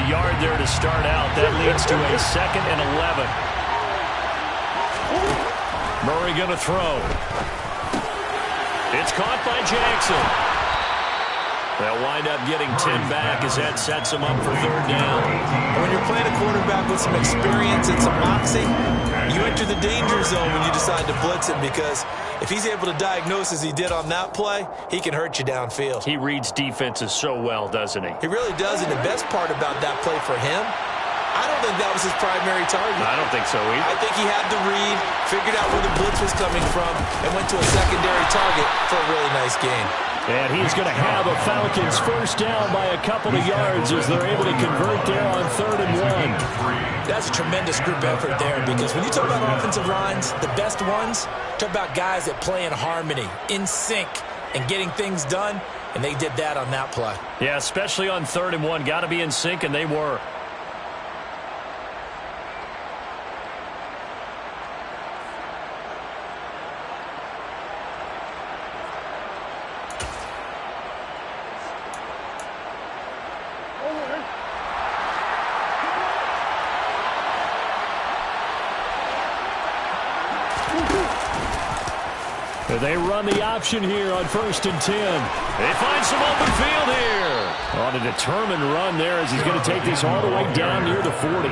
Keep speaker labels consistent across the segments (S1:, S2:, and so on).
S1: yard there to start out. That leads to a 2nd and 11. Murray going to throw. It's caught by Jackson. They'll wind up getting 10 back as that sets them up for 3rd down.
S2: When you're playing a quarterback with some experience and some moxie, you enter the danger zone when you decide to blitz him, because if he's able to diagnose as he did on that play, he can hurt you downfield.
S1: He reads defenses so well, doesn't he?
S2: He really does, and the best part about that play for him, I don't think that was his primary target.
S1: I don't think so either.
S2: I think he had the read, figured out where the blitz was coming from, and went to a secondary target for a really nice gain.
S1: And he's going to have a Falcons 1st down by a couple of yards as they're able to convert there on 3rd and 1.
S2: That's a tremendous group effort there, because when you talk about offensive lines, the best ones, talk about guys that play in harmony, in sync, and getting things done, and they did that on that play.
S1: Yeah, especially on 3rd and 1. Got to be in sync, and they were. They run the option here on 1st and 10. They find some open field here. On a determined run there as he's going to take this all the way down near the 40.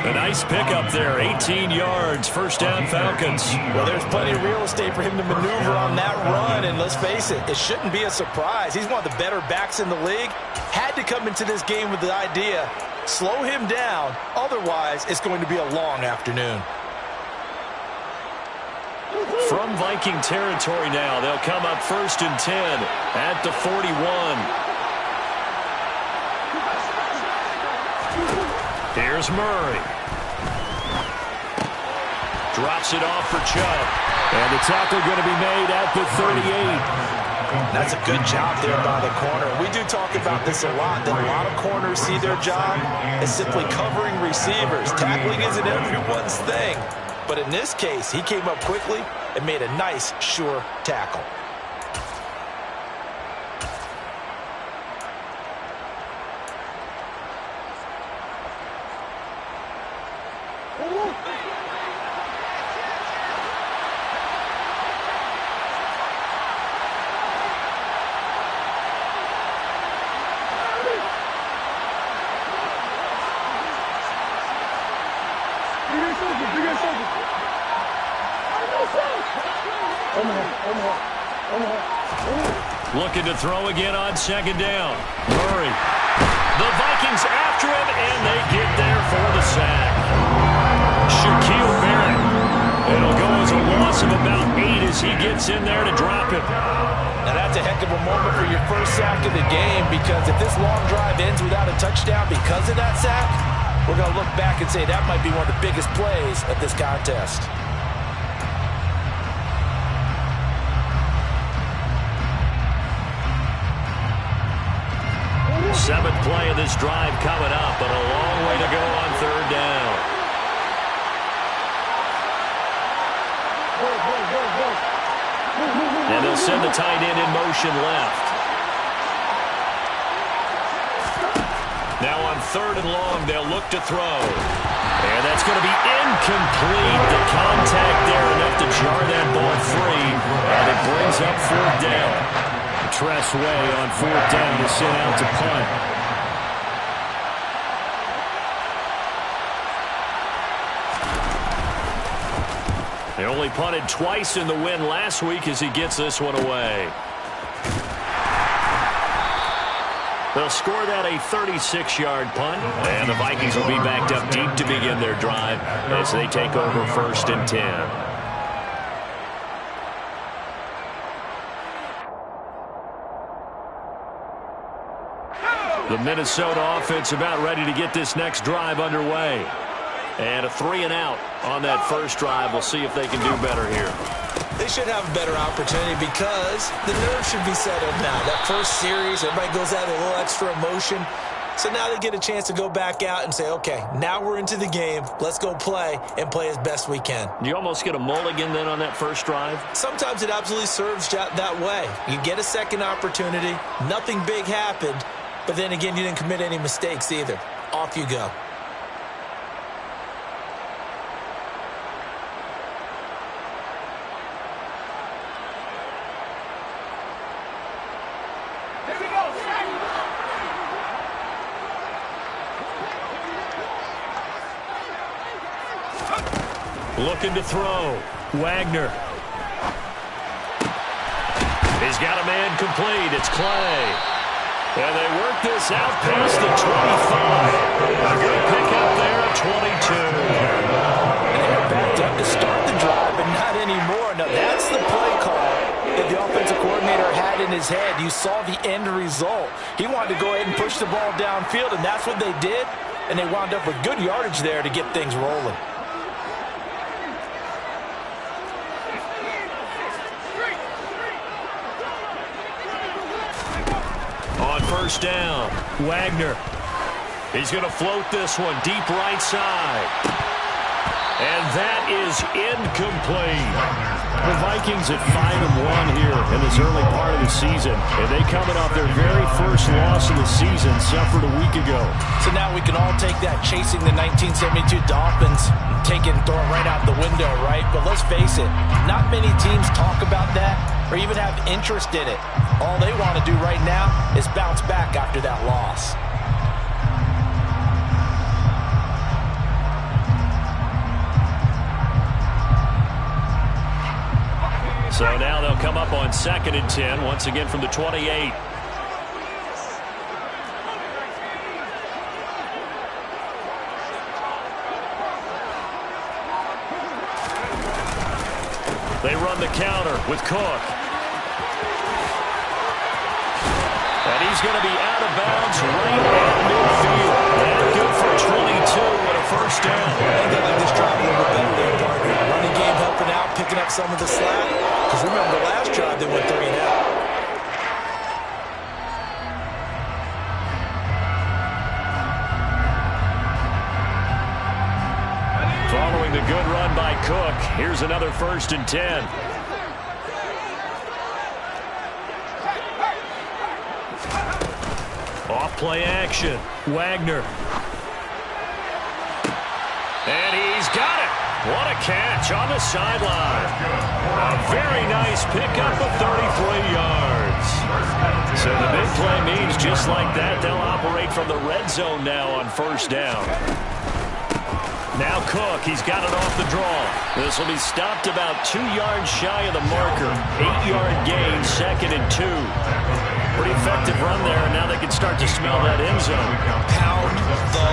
S1: A nice pickup there, 18 yards, 1st down Falcons.
S2: Well, there's plenty of real estate for him to maneuver on that run, and let's face it, it shouldn't be a surprise. He's one of the better backs in the league. Had to come into this game with the idea, slow him down, otherwise it's going to be a long afternoon.
S1: From Viking territory now, they'll come up 1st and 10 at the 41. Here's Murray. Drops it off for Chubb. And the tackle going to be made at the 38.
S2: That's a good job there by the corner. We do talk about this a lot, that a lot of corners see their job as simply covering receivers. Tackling isn't everyone's thing. But in this case, he came up quickly and made a nice, sure tackle.
S1: Looking to throw again on 2nd down. Murray. The Vikings after him, and they get there for the sack. Shaquille Barrett. It'll go as a loss of about 8 as he gets in there to drop it.
S2: Now that's a heck of a moment for your first sack of the game, because if this long drive ends without a touchdown because of that sack, we're going to look back and say that might be one of the biggest plays of this contest.
S1: Seventh play of this drive coming up, but a long way to go on 3rd down. And they'll send the tight end in motion left. Now on 3rd and long, they'll look to throw. And that's going to be incomplete. The contact there enough to jar that ball free. And it brings up 4th down. Tress Way on 4th down is sent out to punt. They only punted twice in the win last week as he gets this one away. They'll score that a 36-yard punt, and the Vikings will be backed up deep to begin their drive as they take over 1st and 10. The Minnesota offense about ready to get this next drive underway. And a 3 and out on that first drive. We'll see if they can do better here.
S2: They should have a better opportunity because the nerves should be settled now. That first series, everybody goes out with a little extra emotion. So now they get a chance to go back out and say, okay, now we're into the game. Let's go play and play as best we can.
S1: Do you almost get a mulligan then on that first drive?
S2: Sometimes it absolutely serves that way. You get a second opportunity. Nothing big happened. But then again, you didn't commit any mistakes either. Off you go.
S1: Looking to throw. Wagner. He's got a man complete. It's Clay. And they work this out past the 25. A good pickup there at 22.
S2: And they're backed up to start the drive, but not anymore. Now, that's the play call that the offensive coordinator had in his head. You saw the end result. He wanted to go ahead and push the ball downfield, and that's what they did. And they wound up with good yardage there to get things rolling.
S1: On first down, Wagner. He's going to float this one deep right side. And that is incomplete. The Vikings at 5-1 here in this early part of the season. And they coming off their very first loss of the season, suffered a week ago.
S2: So now we can all take that chasing the 1972 Dolphins, take it and throw it right out the window, right? But let's face it, not many teams talk about that or even have interest in it. All they want to do right now is bounce back after that loss.
S1: So now they'll come up on 2nd and 10, once again from the 28. They run the counter with Cook. And he's going to be out of bounds right at midfield. And good for 22 and a first down.
S2: I think they like this drive a little bit better there, partner. Running game helping out, picking up some of the slack. Because remember, the last drive they went 3 and out.
S1: Following the good run by Cook, here's another 1st and 10. Off play action. Wagner. And he's got it. What a catch on the sideline. A very nice pickup of 33 yards. So the big play means just like that, they'll operate from the red zone now on first down. Now Cook, he's got it off the draw. This will be stopped about 2 yards shy of the marker. 8-yard gain, 2nd and 2. Pretty effective run there, and now they can start to smell that end zone.
S2: Pound the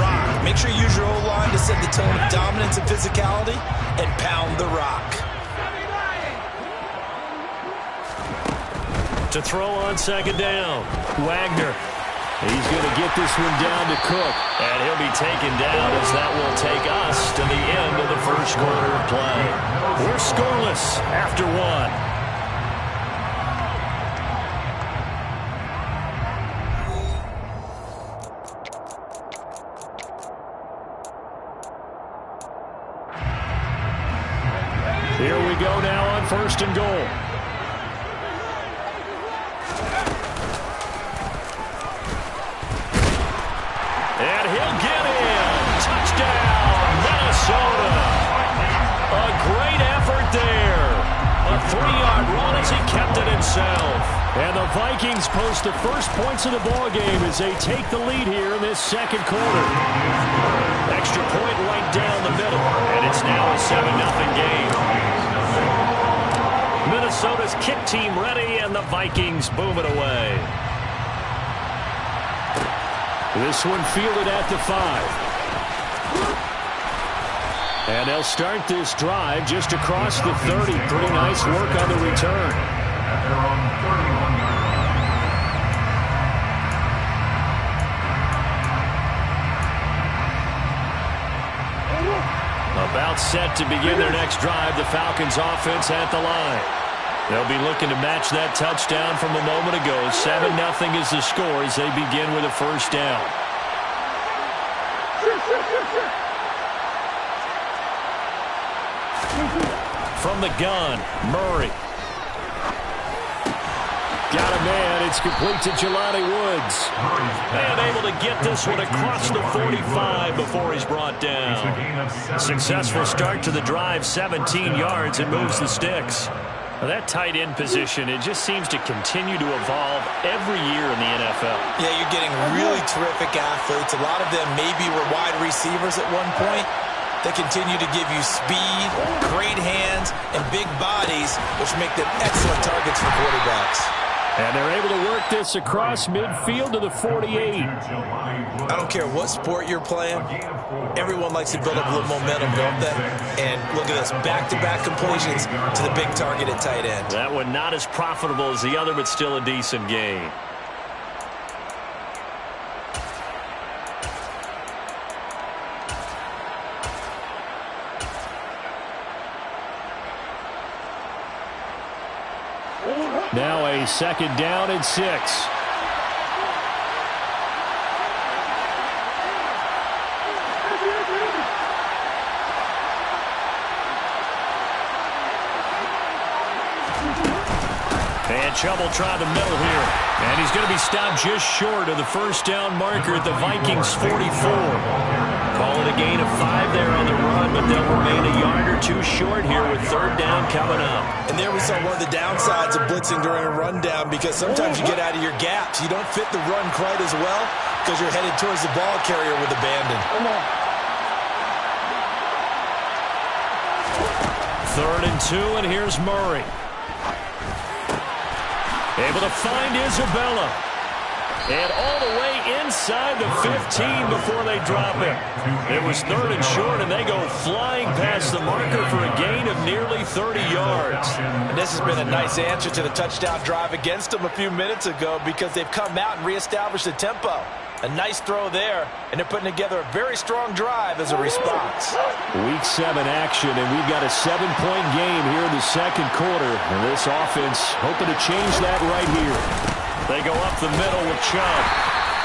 S2: rock. Make sure you use your O-line to set the tone of dominance and physicality, and pound the rock.
S1: To throw on 2nd down, Wagner. He's going to get this one down to Cook, and he'll be taken down as that will take us to the end of the first quarter of play. We're scoreless after 1. Here we go now on 1st and goal. And he'll get in. Touchdown, Minnesota. A great effort there. A 3-yard run as he kept it himself. And the Vikings post the first points of the ballgame as they take the lead here in this 2nd quarter. Extra point right down the middle. And it's now a 7-0 game. Minnesota's kick team ready, and the Vikings boom it away. This one fielded at the 5. And they'll start this drive just across the 30. Pretty nice work on the return. About set to begin their next drive, the Falcons offense at the line. They'll be looking to match that touchdown from a moment ago. 7-0 is the score as they begin with a first down. From the gun, Murray. Got a man. It's complete to Jelani Woods. And able to get this one across the 45 before he's brought down. Successful start to the drive, 17 yards, and moves the sticks. Well, that tight end position, it just seems to continue to evolve every year in the NFL.
S2: Yeah, you're getting really terrific athletes. A lot of them maybe were wide receivers at one point. They continue to give you speed, great hands, and big bodies, which make them excellent targets for quarterbacks.
S1: And they're able to work this across midfield to the 48.
S2: I don't care what sport you're playing. Everyone likes to build up a little momentum, don't they? And look at this, back-to-back completions to the big target at tight end.
S1: That one not as profitable as the other, but still a decent gain. Now a second down and 6. And trouble trying to middle here. And he's going to be stopped just short of the first down marker at the Vikings 44. Call it a gain of 5 there on the run, but they'll remain a yard or two short here with third down coming up.
S2: And there we saw one of the downsides of blitzing during a rundown, because sometimes you get out of your gaps. You don't fit the run quite as well because you're headed towards the ball carrier with abandon.
S1: Third and 2, and here's Murray. Able to find Isabella. And all the way inside the 15 before they drop it. It was third and short, and they go flying past the marker for a gain of nearly 30 yards.
S2: And this has been a nice answer to the touchdown drive against them a few minutes ago, because they've come out and reestablished the tempo. A nice throw there, and they're putting together a very strong drive as a response.
S1: Week 7 action, and we've got a 7-point game here in the second quarter. And this offense hoping to change that right here. They go up the middle with Chubb.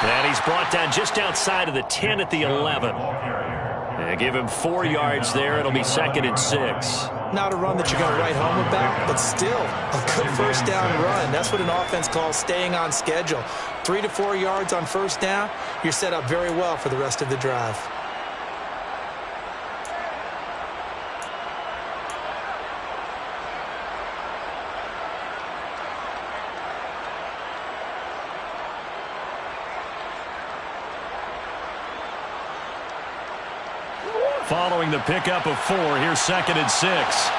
S1: And he's brought down just outside of the 10 at the 11. And give him 4 yards there. It'll be second and 6.
S2: Not a run that you're going to write home about, but still a good first down run. That's what an offense calls staying on schedule. 3 to 4 yards on first down, you're set up very well for the rest of the drive.
S1: Following the pickup of 4, here's second and 6.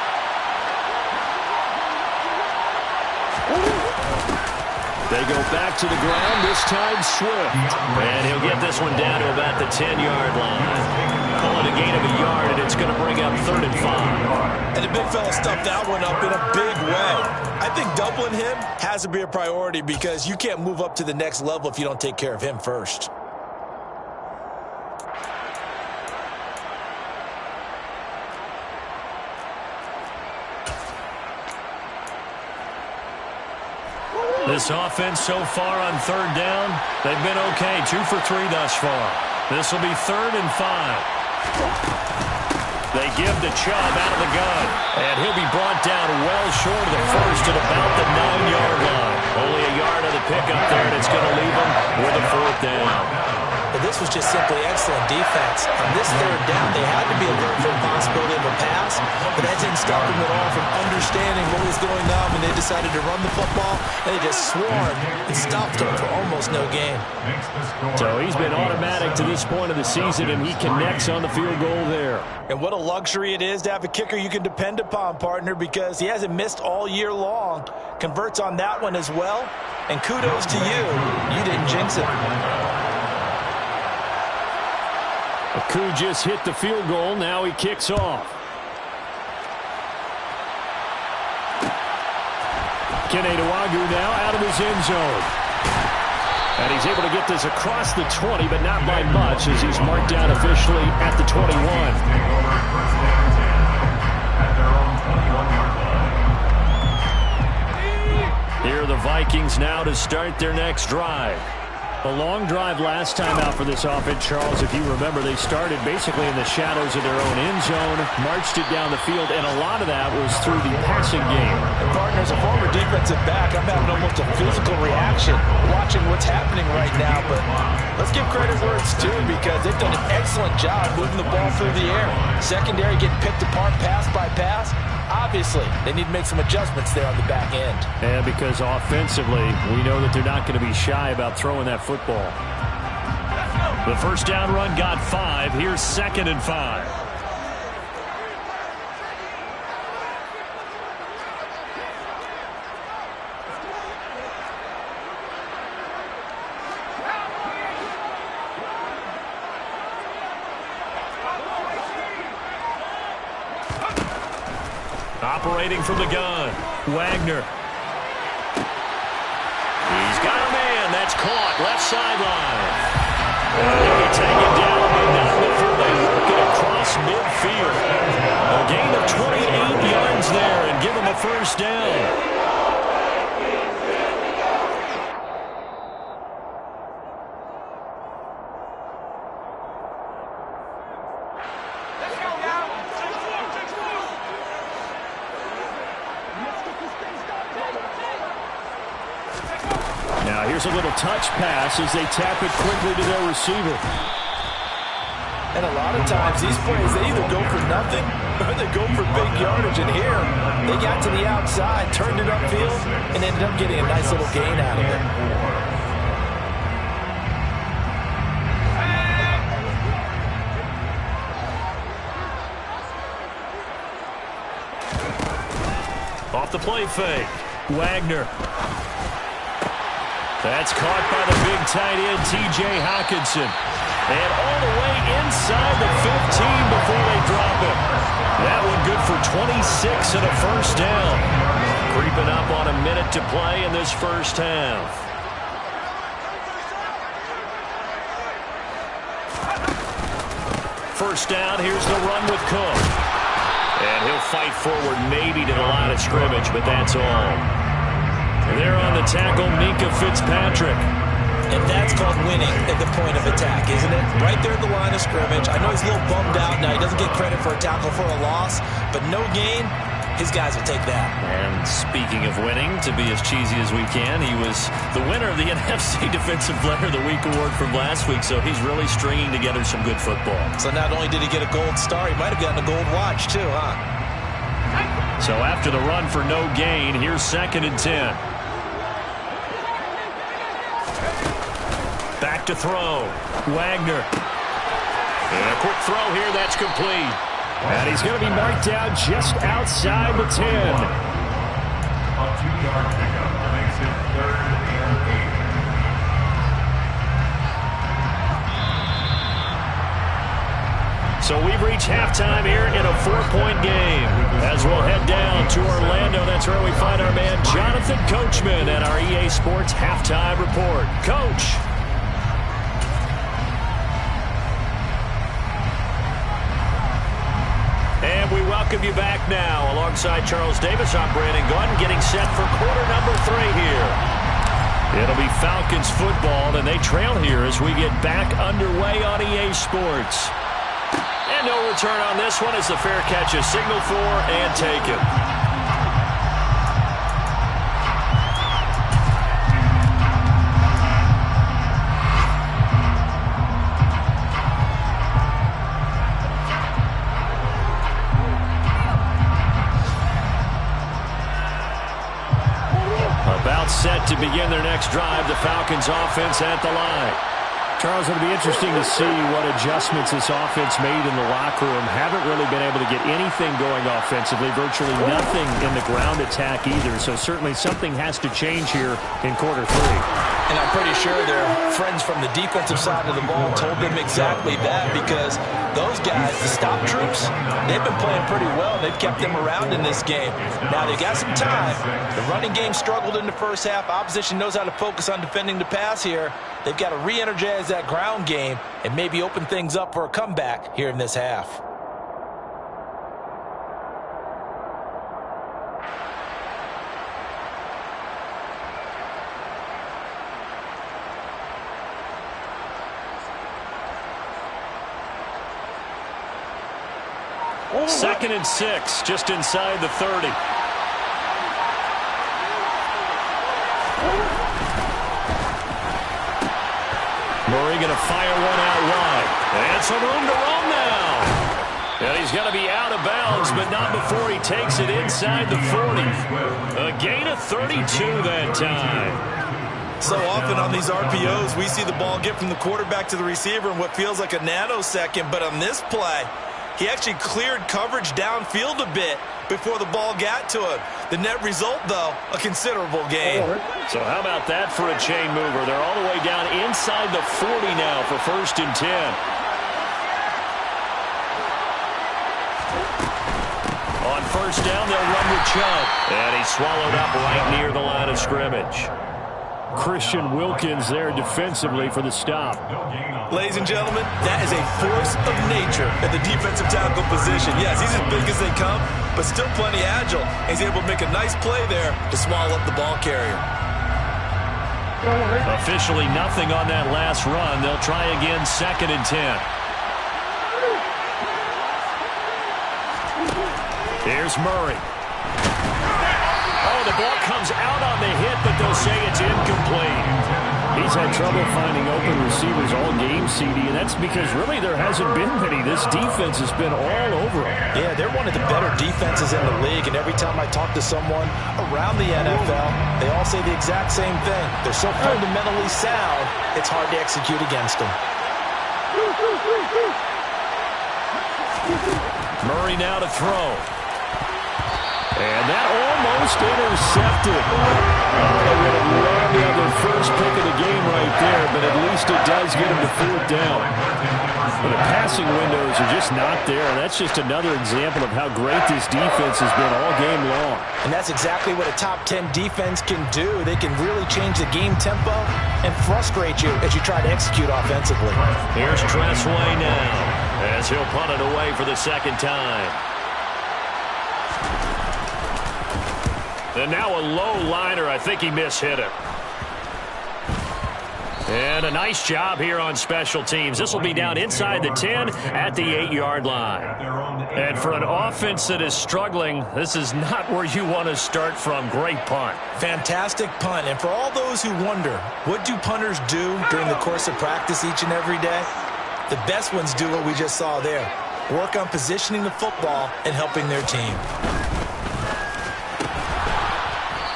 S1: They go back to the ground, this time Swift. And he'll get this one down to about the 10-yard line. Call it a gain of a yard, and it's going to bring up third and 5.
S2: And the big fella stuffed that one up in a big way. I think doubling him has to be a priority, because you can't move up to the next level if you don't take care of him first.
S1: This offense so far on third down, they've been okay. 2 for 3 thus far. This will be third and 5. They give to Chubb out of the gun. And he'll be brought down well short of the first at about the 9-yard line. Only a yard of the pickup there, and it's going to leave them with a fourth down.
S2: But this was just simply excellent defense. On this third down, they had to be alert for the possibility of a pass, but that didn't stop them at all from understanding what was going on when they decided to run the football, and they just swarmed and stopped them for almost no gain.
S1: So he's been automatic to this point of the season, and he connects on the field goal there.
S2: And what a luxury it is to have a kicker you can depend upon, partner, because he hasn't missed all year long. Converts on that one as well, and kudos to you. You didn't jinx it.
S1: Aku just hit the field goal. Now he kicks off. Keneduagu now out of his end zone. And he's able to get this across the 20, but not by much, as he's marked down officially at the 21. Here are the Vikings now to start their next drive. A long drive last time out for this offense, Charles. If you remember, they started basically in the shadows of their own end zone, marched it down the field, and a lot of that was through the passing game.
S2: And partner, as a former defensive back, I'm having almost a physical reaction watching what's happening right now. But let's give credit where it's due, because they've done an excellent job moving the ball through the air. Secondary getting picked apart pass by pass. Obviously, they need to make some adjustments there on the back end.
S1: And because offensively, we know that they're not going to be shy about throwing that football. The first down run got 5. Here's 2nd and 5. Operating from the gun, Wagner. He's got a man. That's caught. Left sideline. They take it down, but not before they work it across midfield. A gain of 28 yards there and give them a first down. Now here's a little touch pass as they tap it quickly to their receiver.
S2: And a lot of times these plays, they either go for nothing or they go for big yardage. And here, they got to the outside, turned it upfield, and ended up getting a nice little gain out of it.
S1: Off the play fake, Wagner. That's caught by the big tight end, T.J. Hockenson. And all the way inside the 15 before they drop it. That one good for 26 and a first down. Creeping up on a minute to play in this first half. First down, here's the run with Cook. And he'll fight forward maybe to the line of scrimmage, but that's all. There on the tackle, Minka Fitzpatrick.
S2: And that's called winning at the point of attack, isn't it? Right there at the line of scrimmage. I know he's a little bummed out now. He doesn't get credit for a tackle for a loss, but no gain, his guys will take that.
S1: And speaking of winning, to be as cheesy as we can, he was the winner of the NFC Defensive Player of the Week award from last week, so he's really stringing together some good football.
S2: So not only did he get a gold star, he might have gotten a gold watch too, huh?
S1: So after the run for no gain, here's 2nd and 10. Back to throw. Wagner. And a quick throw here. That's complete. And he's going to be marked down just outside the 10.
S3: A 2-yard pickup makes it 3rd and 8.
S1: So we've reached halftime here in a 4-point game. As we'll head down to Orlando, that's where we find our man Jonathan Coachman at our EA Sports Halftime Report. Coach. And we welcome you back now. Alongside Charles Davis, I'm Brandon Gunn, getting set for quarter number 3 here. It'll be Falcons football, and they trail here as we get back underway on EA Sports. And no return on this one as the fair catch is signaled for and taken. About set to begin their next drive, the Falcons offense at the line. Charles, it'll be interesting to see what adjustments this offense made in the locker room. Haven't really been able to get anything going offensively, virtually nothing in the ground attack either. So certainly something has to change here in quarter 3.
S2: And I'm pretty sure their friends from the defensive side of the ball told them exactly that, because those guys, the stop troops, they've been playing pretty well. They've kept them around in this game. Now, they got some time. The running game struggled in the first half. Opposition knows how to focus on defending the pass here. They've got to re-energize that ground game and maybe open things up for a comeback here in this half.
S1: 2nd and 6, just inside the 30. Murray going to fire one out wide. And some room to roam now. And he's going to be out of bounds, but not before he takes it inside the 40. A gain of 32 that time.
S2: So often on these RPOs, we see the ball get from the quarterback to the receiver in what feels like a nanosecond. But on this play, he actually cleared coverage downfield a bit before the ball got to him. The net result, though, a considerable gain.
S1: So how about that for a chain mover? They're all the way down inside the 40 now for 1st and 10. On 1st down, they'll run with Chubb. And he's swallowed up right near the line of scrimmage. Christian Wilkins there defensively for the stop.
S2: Ladies and gentlemen, that is a force of nature at the defensive tackle position. Yes, he's as big as they come, but still plenty agile. He's able to make a nice play there to swallow up the ball carrier.
S1: Officially nothing on that last run. They'll try again 2nd and 10. Here's Murray. Oh, the ball comes out on the hit, but they'll say it's incomplete. He's had trouble finding open receivers all game, CD, and that's because really there hasn't been many. This defense has been all over him.
S2: Yeah, they're one of the better defenses in the league, and every time I talk to someone around the NFL, they all say the exact same thing. They're so fundamentally sound, it's hard to execute against them.
S1: Murray now to throw. And that almost intercepted. They would have loved to have their first pick of the game right there, but at least it does get them to 4th down. But the passing windows are just not there. That's just another example of how great this defense has been all game long.
S2: And that's exactly what a top 10 defense can do. They can really change the game tempo and frustrate you as you try to execute offensively.
S1: Here's Tressway now as he'll punt it away for the 2nd time. And now a low liner. I think he mishit it. And a nice job here on special teams. This will be down inside the 10 at the 8-yard line. And for an offense that is struggling, this is not where you want to start from. Great punt.
S2: Fantastic punt. And for all those who wonder, what do punters do during the course of practice each and every day? The best ones do what we just saw there. Work on positioning the football and helping their team.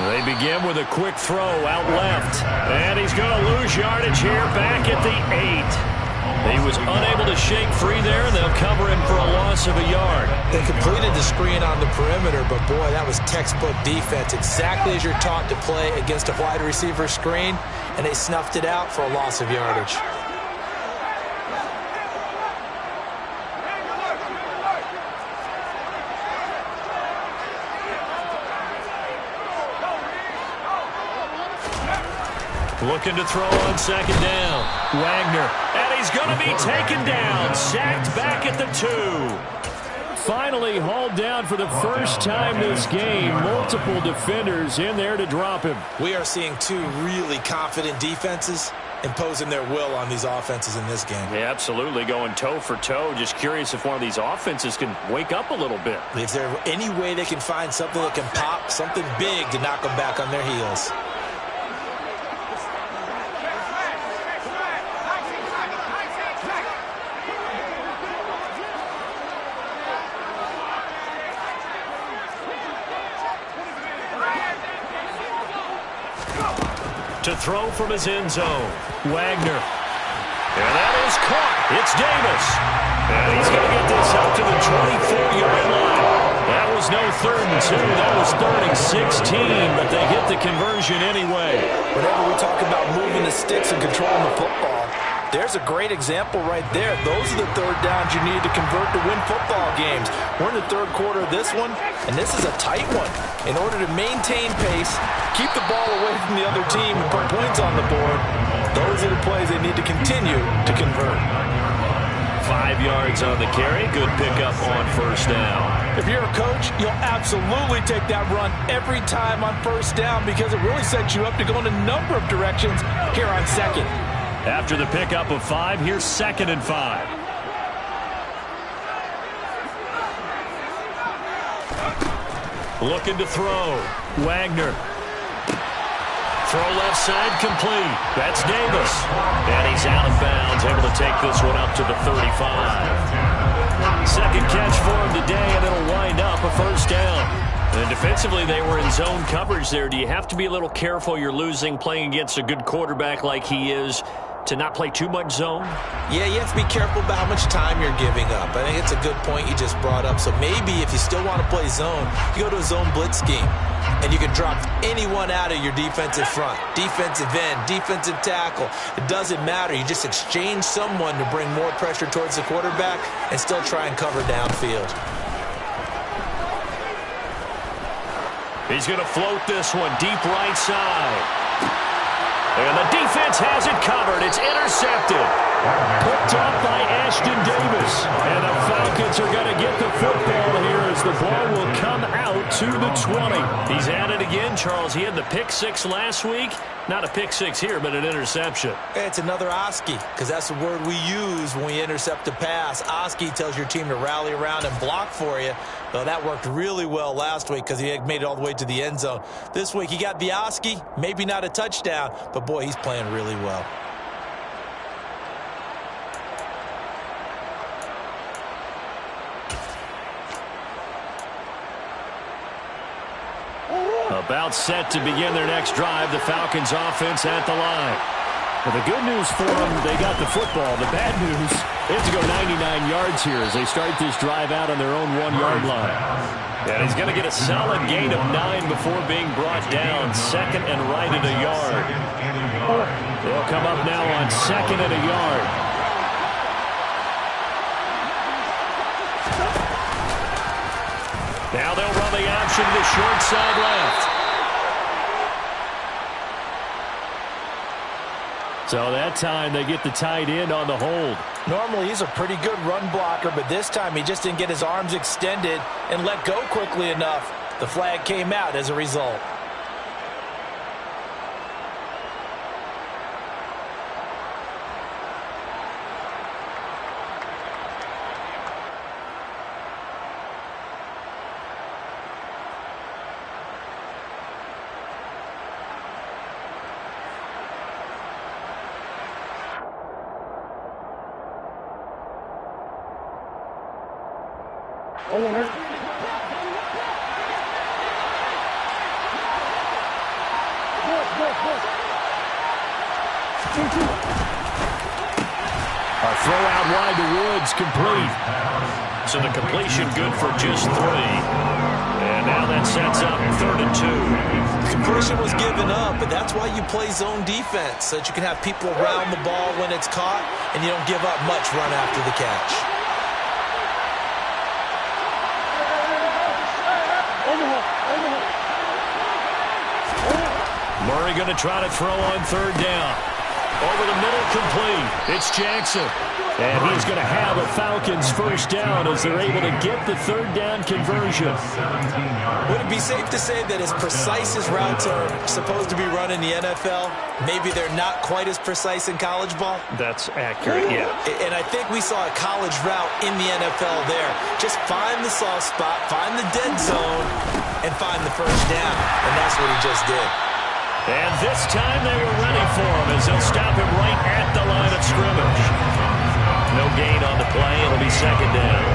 S1: They begin with a quick throw out left. And he's going to lose yardage here back at the 8. He was unable to shake free there, and they'll cover him for a loss of a yard.
S2: They completed the screen on the perimeter, but boy, that was textbook defense. Exactly as you're taught to play against a wide receiver screen, and they snuffed it out for a loss of yardage.
S1: Looking to throw on 2nd down. Wagner. And he's going to be taken down. Sacked back at the 2. Finally hauled down for the first time this game. Multiple defenders in there to drop him.
S2: We are seeing two really confident defenses imposing their will on these offenses in this game.
S1: Yeah, absolutely. Going toe for toe. Just curious if one of these offenses can wake up a little bit.
S2: Is there any way they can find something that can pop, something big to knock them back on their heels?
S1: To throw from his end zone. Wagner. And that is caught. It's Davis. And he's going to get this up to the 24-yard line. That was no 3rd and 2. That was 3rd and 16, but they get the conversion anyway.
S2: Whenever we talk about moving the sticks and controlling the football, there's a great example right there. Those are the 3rd downs you need to convert to win football games. We're in the 3rd quarter of this one, and this is a tight one. In order to maintain pace, keep the ball away from the other team and put points on the board, those are the plays they need to continue to convert.
S1: 5 yards on the carry. Good pickup on 1st down.
S2: If you're a coach, you'll absolutely take that run every time on 1st down because it really sets you up to go in a number of directions here on 2nd.
S1: After the pickup of 5, here's 2nd and 5. Looking to throw. Wagner. Throw left side complete. That's Davis. And he's out of bounds, able to take this one up to the 35. Second catch for him today, and it'll wind up a first down. And defensively, they were in zone coverage there. Do you have to be a little careful? You're losing playing against a good quarterback like he is to not play too much zone?
S2: Yeah, you have to be careful about how much time you're giving up. I think it's a good point you just brought up. So maybe if you still want to play zone, you go to a zone blitz scheme. And you can drop anyone out of your defensive front. Defensive end, defensive tackle. It doesn't matter. You just exchange someone to bring more pressure towards the quarterback and still try and cover downfield.
S1: He's going to float this one deep right side. And the defense has it covered. It's intercepted. Picked off by Ashton Davis. And the Falcons are going to get the football here as the ball will come out to the 20. He's at it again, Charles. He had the pick six last week. Not a pick six here, but an interception.
S2: It's another Oski, because that's the word we use when we intercept a pass. Oski tells your team to rally around and block for you. Well, that worked really well last week because he made it all the way to the end zone. This week he got the Oski, maybe not a touchdown, but boy, he's playing really well.
S1: About set to begin their next drive. The Falcons offense at the line. Well, the good news for them, they got the football. The bad news, they have to go 99 yards here as they start this drive out on their own 1-yard line. And he's going to get a solid gain of 9 before being brought down. Second and right at a yard. They'll come up now on second and a yard. Now they'll run the option to the short side left. So that time they get the tight end on the hold.
S2: Normally he's a pretty good run blocker, but this time he just didn't get his arms extended and let go quickly enough. The flag came out as a result.
S1: A throw out wide to Woods, complete. So the completion good for just 3. And now that sets up 3rd and 2.
S2: Completion was given up, but that's why you play zone defense, so that you can have people around the ball when it's caught, and you don't give up much run after the catch.
S1: Murray going to try to throw on 3rd down. Over the middle, complete. It's Jackson. And he's going to have a Falcons first down as they're able to get the 3rd down conversion.
S2: Would it be safe to say that as precise as routes are supposed to be run in the NFL, maybe they're not quite as precise in college ball?
S1: That's accurate, yeah.
S2: And I think we saw a college route in the NFL there. Just find the soft spot, find the dead zone, and find the first down. And that's what he just did.
S1: And this time they were ready for him as they'll stop him right at the line of scrimmage. No gain on the play. It'll be 2nd down.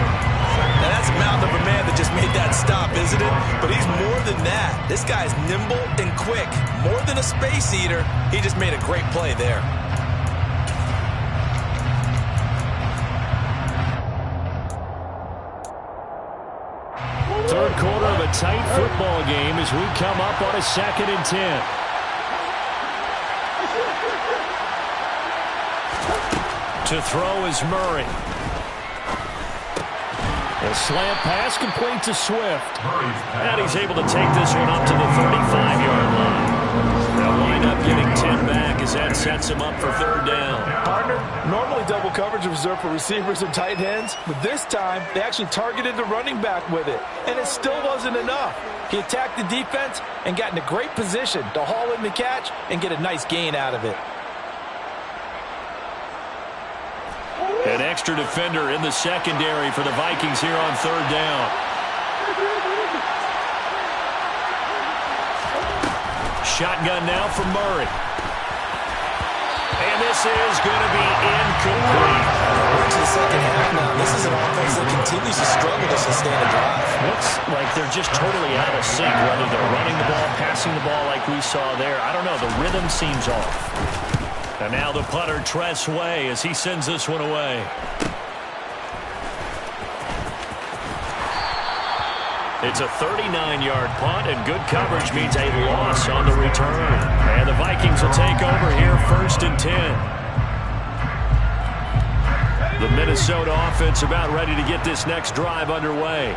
S2: Now that's the mouth of a man that just made that stop, isn't it? But he's more than that. This guy's nimble and quick. More than a space eater. He just made a great play there.
S1: Third quarter of a tight football game as we come up on a 2nd and 10. To throw is Murray. A slant pass complete to Swift. And he's able to take this one up to the 35-yard line. They'll wind up getting 10 back as that sets him up for 3rd down.
S4: Partner, normally double coverage is reserved for receivers and tight ends, but this time they actually targeted the running back with it, and it still wasn't enough. He attacked the defense and got in a great position to haul in the catch and get a nice gain out of it.
S1: An extra defender in the secondary for the Vikings here on 3rd down. shotgun now from Murray. And this is going to be incomplete.
S2: We're to the second half now. This is an offense that continues to struggle to sustain a drive.
S1: Looks like they're just totally out of sync, whether they're running the ball, passing the ball like we saw there. I don't know. The rhythm seems off. And now the punter, Tress Way, as he sends this one away. It's a 39-yard punt, and good coverage means a loss on the return. And the Vikings will take over here, 1st and 10. The Minnesota offense about ready to get this next drive underway.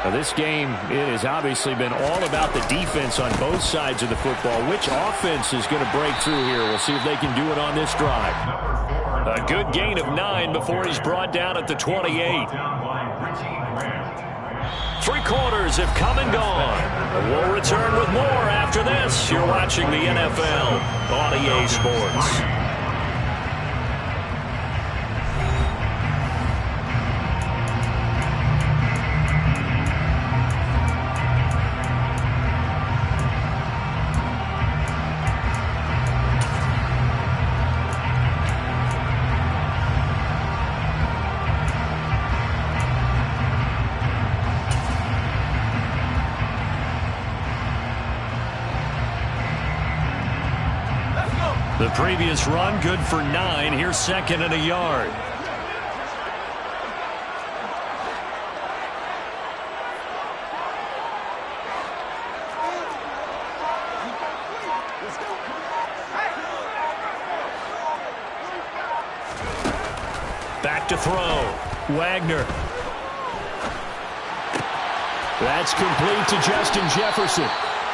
S1: Now, this game, it has obviously been all about the defense on both sides of the football. Which offense is going to break through here? We'll see if they can do it on this drive. A good gain of 9 before he's brought down at the 28. 3 quarters have come and gone. We'll return with more after this. You're watching the NFL on EA Sports. The previous run, good for 9. Here's 2nd and a yard. Back to throw. Wagner. That's complete to Justin Jefferson.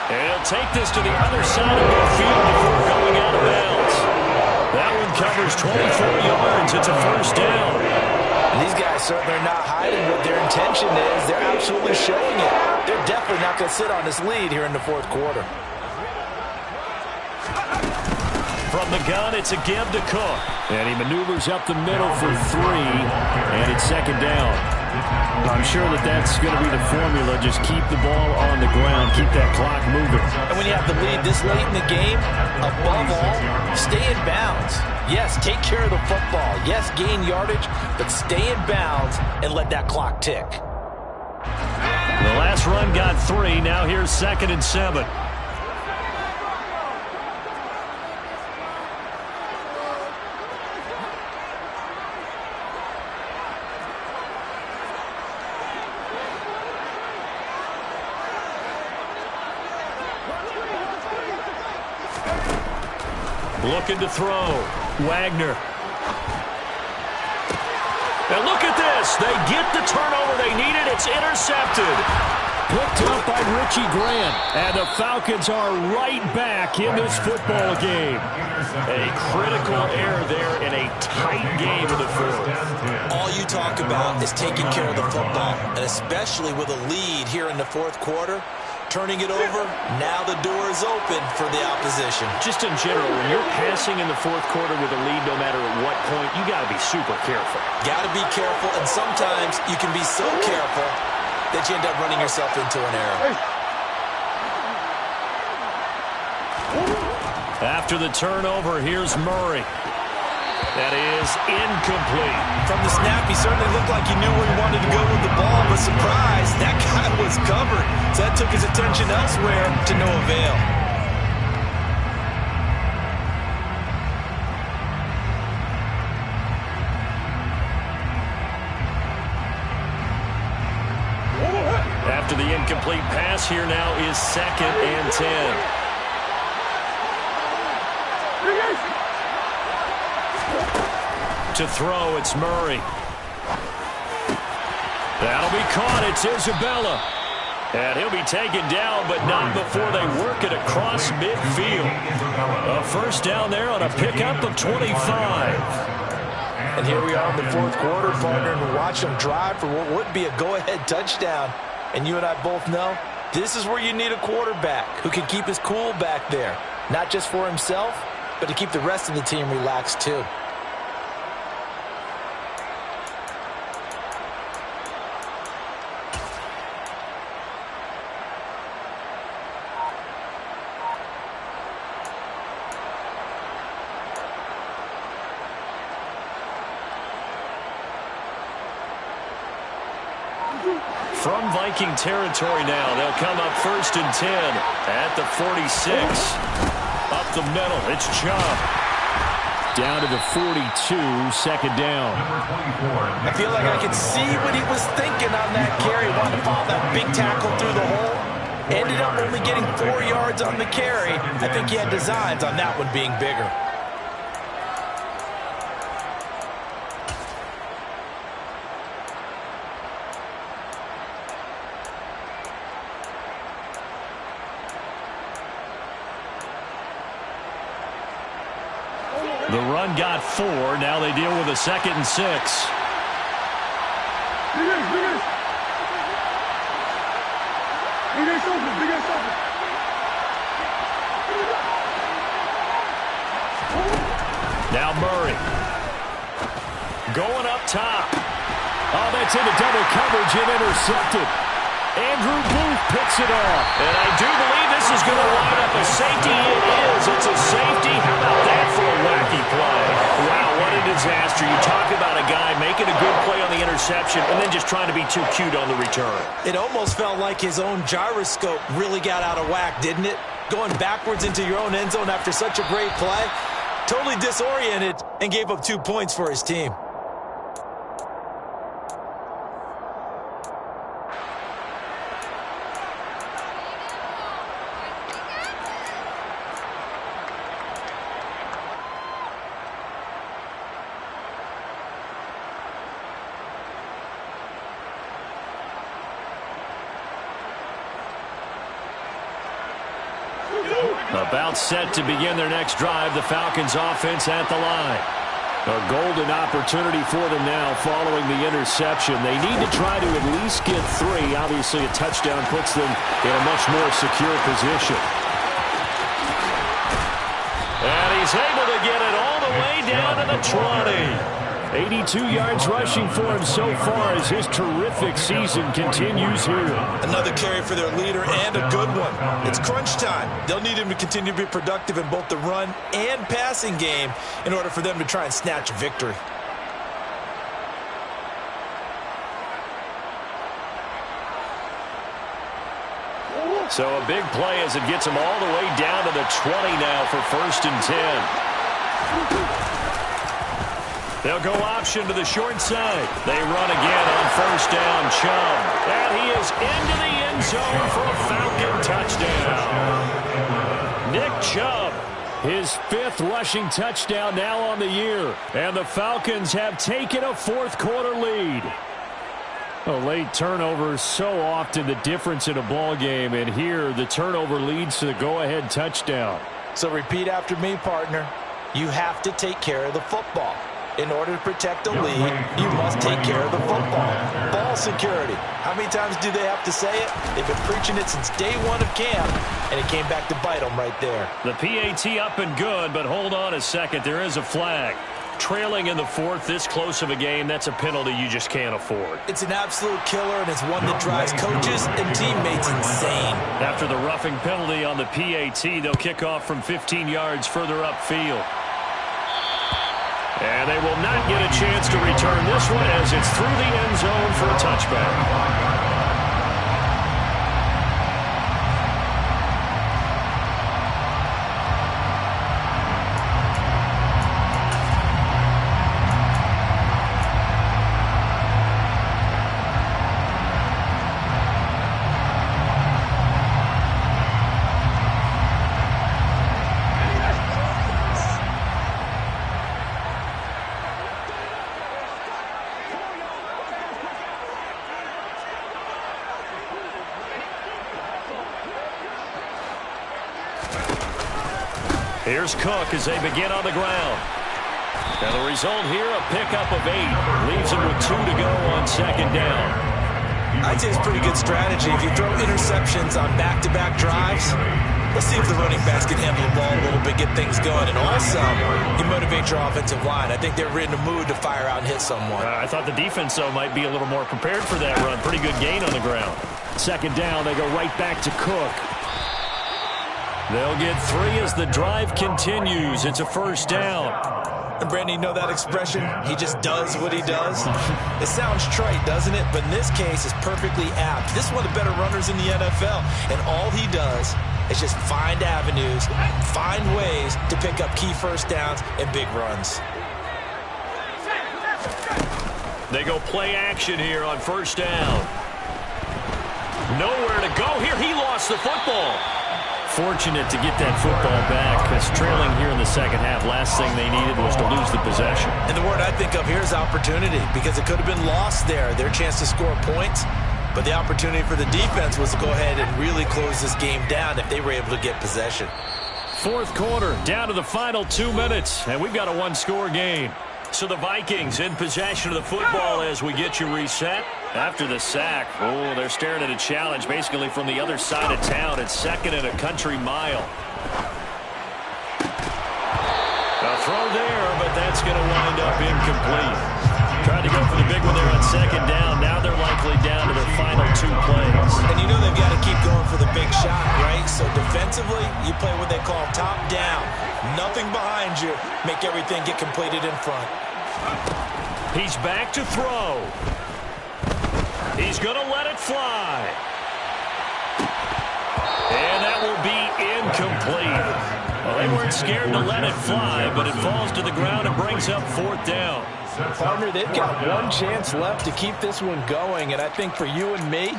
S1: And he'll take this to the other side of midfield before going out of bounds. That one covers 24 yards. It's a 1st down.
S2: And these guys certainly are not hiding what their intention is. They're absolutely showing it. They're definitely not going to sit on this lead here in the 4th quarter.
S1: From the gun, it's a give to Cook. And he maneuvers up the middle for 3. And it's 2nd down. I'm sure that's going to be the formula. Just keep the ball on the ground. Keep that clock moving.
S2: And when you have the lead this late in the game, above all, stay in bounds. Yes, take care of the football. Yes, gain yardage, but stay in bounds and let that clock tick.
S1: The last run got 3. Now here's 2nd and 7. Looking to throw. Wagner. And look at this. They get the turnover they needed. It's intercepted. Picked up by Richie Grant. And the Falcons are right back in this football game. A critical error there in a tight game in the 4th.
S2: All you talk about is taking care of the football, and especially with a lead here in the 4th quarter. Turning it over, now the door is open for the opposition.
S1: Just in general, when you're passing in the 4th quarter with a lead, no matter at what point, you got to be super careful.
S2: Got to be careful, and sometimes you can be so careful that you end up running yourself into an error.
S1: After the turnover, here's Murray. That is incomplete.
S2: From the snap, he certainly looked like he knew where he wanted to go with the ball, but surprise, that guy was covered. So that took his attention elsewhere to no avail.
S1: After the incomplete pass, here now is 2nd and 10. To throw, it's Murray. That'll be caught. It's Isabella. And he'll be taken down, but not before they work it across midfield. A 1st down there on a pickup of 25.
S2: And here we are in the 4th quarter, partner, and watch them drive for what would be a go-ahead touchdown. And you and I both know this is where you need a quarterback who can keep his cool back there. Not just for himself, but to keep the rest of the team relaxed too.
S1: From Viking territory now, they'll come up 1st and 10 at the 46. Up the middle, it's Chubb. Down to the 42, 2nd down.
S4: I feel like I could see what he was thinking on that carry. Wanted to follow that big tackle through the hole. Ended up only getting 4 yards on the carry. I think he had designs on that one being bigger.
S1: The run got 4. Now they deal with a 2nd and 6. Now Murray. Going up top. Oh, that's into double coverage and intercepted. Andrew Booth picks it off. And I do believe this is going to line up a safety. It is. It's a safety. How about that for a wacky play? Wow, what a disaster. You talk about a guy making a good play on the interception and then just trying to be too cute on the return.
S2: It almost felt like his own gyroscope really got out of whack, didn't it? Going backwards into your own end zone after such a great play. Totally disoriented and gave up 2 points for his team.
S1: About set to begin their next drive, the Falcons offense at the line. A golden opportunity for them now following the interception. They need to try to at least get 3. Obviously, a touchdown puts them in a much more secure position. And he's able to get it all the way down to the 20. 82 yards rushing for him so far as his terrific season continues here.
S2: Another carry for their leader and a good one. It's crunch time. They'll need him to continue to be productive in both the run and passing game in order for them to try and snatch a victory.
S1: So a big play as it gets him all the way down to the 20 now for 1st and 10. They'll go option to the short side. They run again on 1st down. Chubb. And he is into the end zone for a Falcon touchdown. Nick Chubb, his 5th rushing touchdown now on the year. And the Falcons have taken a 4th quarter lead. A late turnover is so often the difference in a ball game. And here the turnover leads to the go-ahead touchdown.
S4: So repeat after me, partner. You have to take care of the football. In order to protect the lead, you must take care of the football. Ball security. How many times do they have to say it? They've been preaching it since day 1 of camp, and it came back to bite them right there.
S1: The PAT up and good, but hold on a second. There is a flag. Trailing in the 4th, this close of a game, that's a penalty you just can't afford.
S2: It's an absolute killer, and it's one that drives coaches and teammates insane.
S1: After the roughing penalty on the PAT, they'll kick off from 15 yards further upfield. And they will not get a chance to return this one as it's through the end zone for a touchback. Here's Cook as they begin on the ground. And the result here, a pickup of 8. Leaves him with 2 to go on 2nd down.
S2: I'd say it's pretty good strategy. If you throw interceptions on back-to-back drives, let's see if the running backs can handle the ball a little bit, get things going. And also, you motivate your offensive line. I think they're in the mood to fire out and hit someone.
S1: I thought the defense, though, might be a little more prepared for that run. Pretty good gain on the ground. 2nd down, they go right back to Cook. They'll get 3 as the drive continues. It's a 1st down.
S2: And Brandon, you know that expression? He just does what he does. It sounds trite, doesn't it? But in this case, it's perfectly apt. This is one of the better runners in the NFL, and all he does is just find avenues, find ways to pick up key first downs and big runs.
S1: They go play action here on first down. Nowhere to go here. He lost the football. Fortunate to get that football back, because trailing here in the second half, last thing they needed was to lose the possession.
S2: And the word I think of here is opportunity, because it could have been lost there, their chance to score points. But the opportunity for the defense was to go ahead and really close this game down if they were able to get possession.
S1: Fourth quarter, down to the final 2 minutes, and we've got a one-score game. So the Vikings in possession of the football as we get you reset. After the sack, oh, they're staring at a challenge basically from the other side of town. It's second and a country mile. A throw there, but that's going to wind up incomplete. Tried to go for the big one there on second down. Now they're likely down to their final 2 plays.
S2: And you know they've got to keep going for the big shot, right? So defensively, you play what they call top down. Nothing behind you. Make everything get completed in front.
S1: He's back to throw. He's going to let it fly. And that will be incomplete. Well, they weren't scared to let it fly, but it falls to the ground and brings up fourth down.
S4: Partner, they've got one chance left to keep this one going, and I think for you and me,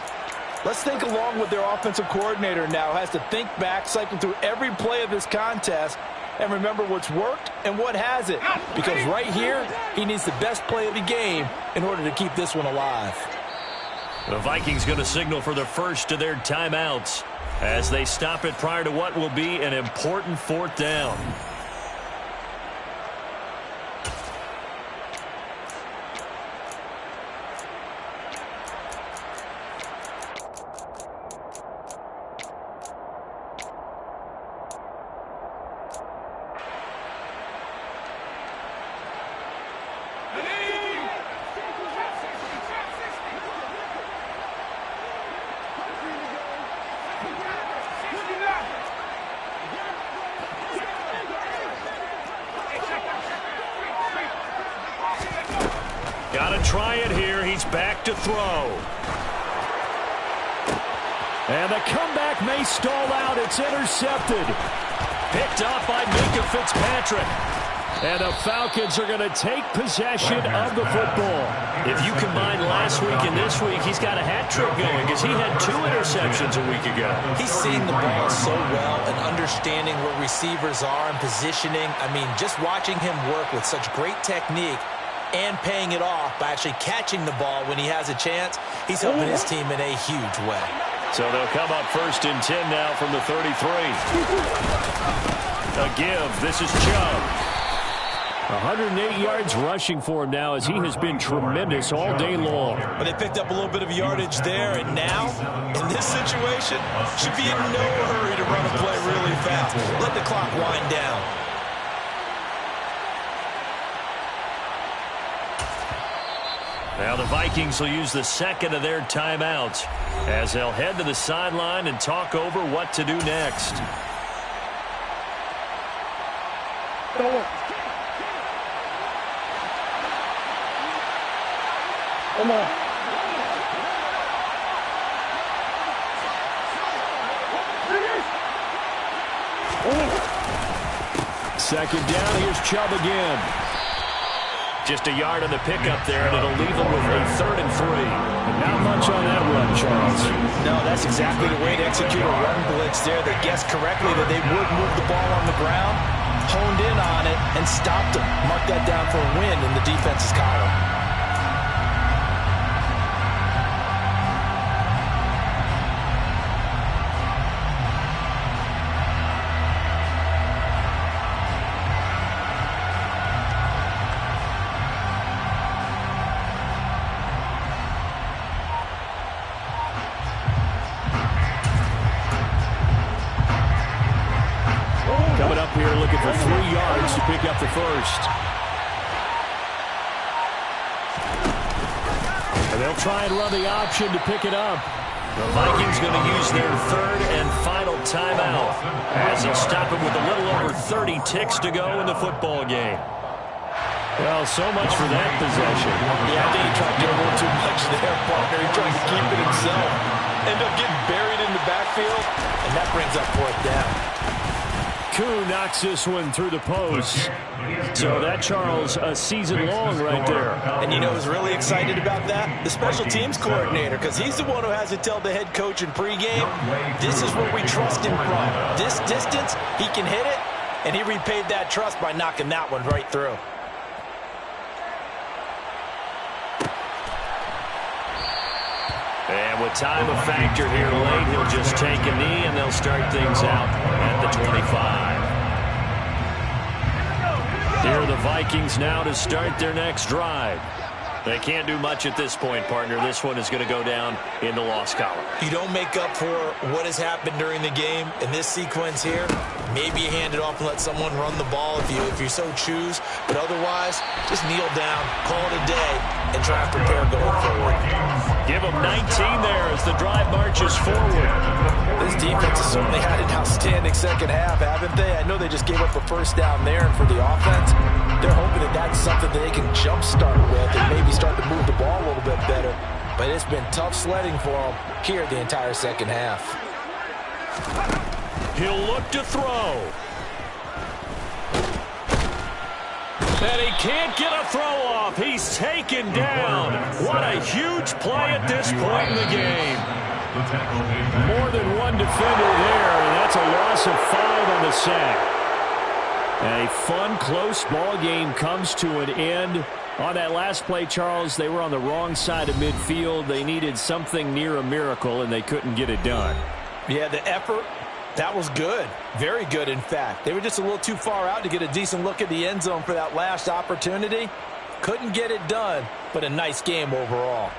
S4: let's think along with their offensive coordinator now. Has to think back, cycle through every play of this contest, and remember what's worked and what hasn't. Because right here, he needs the best play of the game in order to keep this one alive.
S1: The Vikings going to signal for the first of their timeouts as they stop it prior to what will be an important fourth down. Got to try it here. He's back to throw. And the comeback may stall out. It's intercepted. Picked off by Minka Fitzpatrick. And the Falcons are going to take possession of the football. If you combine last week and this week, he's got a hat trick going because he had 2 interceptions a week ago.
S2: He's seeing the ball so well and understanding where receivers are and positioning. I mean, just watching him work with such great technique and paying it off by actually catching the ball when he has a chance, he's helping his team in a huge way.
S1: So they'll come up first and 10 now from the 33. A give. This is Chubb. 108 yards rushing for him now as he has been tremendous all day long.
S2: But they picked up a little bit of yardage there, and now, in this situation, should be in no hurry to run a play really fast. Let the clock wind down.
S1: Now the Vikings will use the second of their timeouts as they'll head to the sideline and talk over what to do next.
S5: Come on.
S1: Second down, here's Chubb again. Just a yard on the pickup there, and it'll leave them with a 3rd and 3. Not much on that run, Charles.
S4: No, that's exactly the way to execute a run blitz there. They guessed correctly that they would move the ball on the ground, honed in on it, and stopped them. Mark that down for a win in the defense's column.
S1: Coming up here looking for 3 yards to pick up the first. And they'll try and run the option to pick it up. The Vikings going to use their 3rd and final timeout as they'll stop it with a little over 30 ticks to go in the football game. Well, so much for that possession.
S4: Yeah, I think he tried to do a little too much there, partner. He tried to keep it himself. End up getting buried in the backfield, and that brings up 4th down.
S1: Koo knocks this one through the post. So that, Charles, a season long right there.
S2: And you know who's really excited about that? The special teams coordinator, because he's the one who has to tell the head coach in pregame, this is what we trust him from. This distance, he can hit it, and he repaid that trust by knocking that one right through.
S1: And with time a factor here late, he'll just take a knee, and they'll start things out at the 25. Here are the Vikings now to start their next drive. They can't do much at this point, partner. This one is going to go down in the loss column.
S2: You don't make up for what has happened during the game in this sequence here. Maybe you hand it off and let someone run the ball if you so choose. But otherwise, just kneel down, call it a day, and try and prepare going forward.
S1: Give them 19 there as the drive marches forward.
S4: This defense has certainly had an outstanding second half, haven't they? I know they just gave up a 1st down there, and for the offense, they're hoping that that's something that they can jumpstart with and maybe start to move the ball a little bit better. But it's been tough sledding for them here the entire second half.
S1: He'll look to throw. And he can't get a throw off. He's taken down. What a huge play at this point in the game. More than one defender there, and that's a loss of 5 on the sack. A fun, close ball game comes to an end. On that last play, Charles, they were on the wrong side of midfield. They needed something near a miracle, and they couldn't get it done.
S4: Yeah, the effort, that was good. Very good, in fact. They were just a little too far out to get a decent look at the end zone for that last opportunity. Couldn't get it done, but a nice game overall.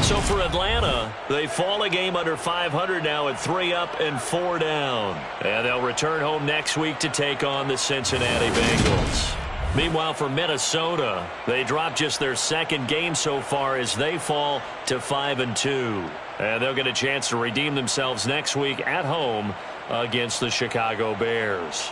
S1: So for Atlanta, they fall a game under 500 now at 3 up and 4 down. And they'll return home next week to take on the Cincinnati Bengals. Meanwhile, for Minnesota, they dropped just their 2nd game so far as they fall to 5-2. And they'll get a chance to redeem themselves next week at home against the Chicago Bears.